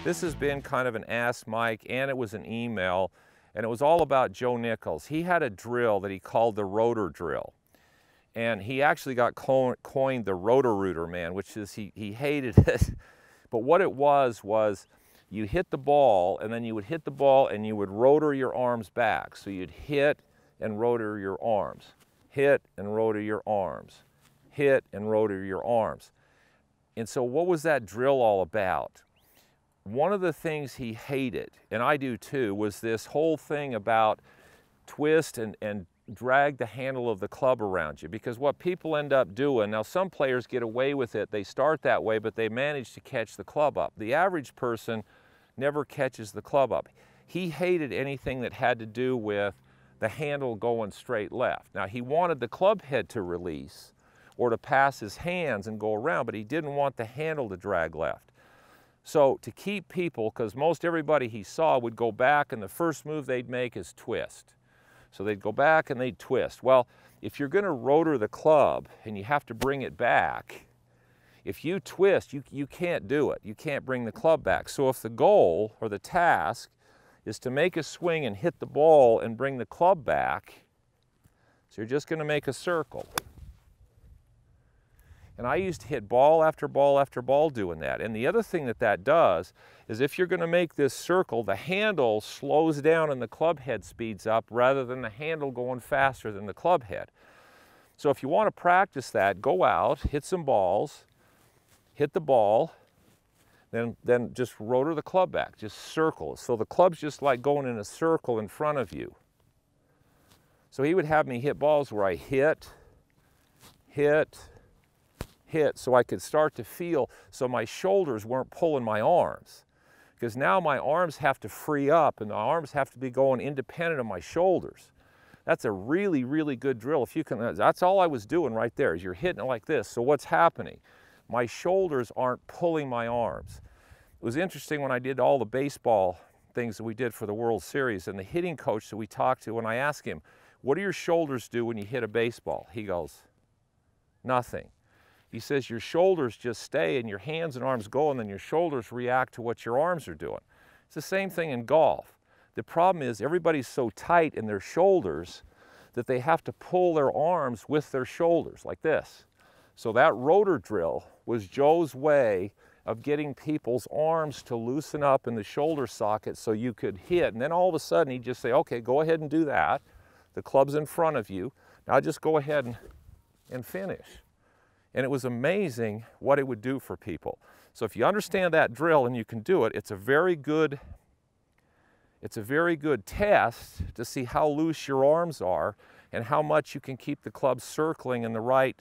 This has been kind of an Ask Mike, and it was an email, and it was all about Joe Nichols. He had a drill that he called the Rotor drill. And he actually got coined the Rotor man, which is, he hated it. But what it was you hit the ball, and then you would hit the ball and you would rotor your arms back. So you'd hit and rotor your arms, hit and rotor your arms, hit and rotor your arms. And so what was that drill all about? One of the things he hated, and I do too, was this whole thing about twist and drag the handle of the club around you. Because what people end up doing, now some players get away with it, they start that way, but they manage to catch the club up. The average person never catches the club up. He hated anything that had to do with the handle going straight left. Now he wanted the club head to release or to pass his hands and go around, but he didn't want the handle to drag left. So to keep people, because most everybody he saw would go back and the first move they'd make is twist. So they'd go back and they'd twist. Well, if you're going to rotor the club and you have to bring it back, if you twist, you can't do it. You can't bring the club back. So if the goal or the task is to make a swing and hit the ball and bring the club back, so you're just going to make a circle. And I used to hit ball after ball after ball doing that. And the other thing that does is if you're going to make this circle, the handle slows down and the club head speeds up rather than the handle going faster than the club head. So if you want to practice that, go out, hit some balls, hit the ball, then just rotor the club back, just circle. So the club's just like going in a circle in front of you. So he would have me hit balls where I hit, so I could start to feel, so my shoulders weren't pulling my arms. Because now my arms have to free up and the arms have to be going independent of my shoulders. That's a really, really good drill. If you can, that's all I was doing right there, is you're hitting it like this. So what's happening? My shoulders aren't pulling my arms. It was interesting when I did all the baseball things that we did for the World Series, and the hitting coach that we talked to, when I asked him, what do your shoulders do when you hit a baseball? He goes, nothing. He says your shoulders just stay and your hands and arms go, and then your shoulders react to what your arms are doing. It's the same thing in golf. The problem is everybody's so tight in their shoulders that they have to pull their arms with their shoulders like this. So that rotor drill was Joe's way of getting people's arms to loosen up in the shoulder socket so you could hit. And then all of a sudden he'd just say, okay, go ahead and do that. The club's in front of you. Now just go ahead and finish. And it was amazing what it would do for people. So if you understand that drill and you can do it, it's a very good test to see how loose your arms are and how much you can keep the club circling in the right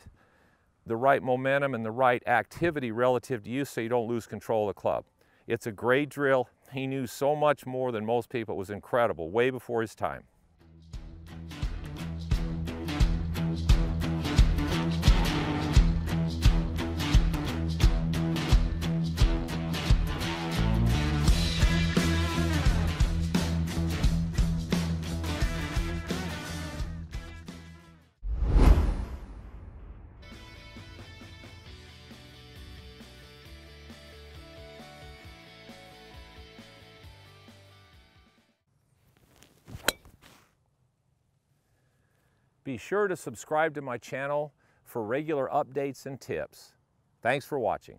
momentum and the right activity relative to you, so you don't lose control of the club. It's a great drill. He knew so much more than most people. It was incredible, way before his time. Be sure to subscribe to my channel for regular updates and tips. Thanks for watching.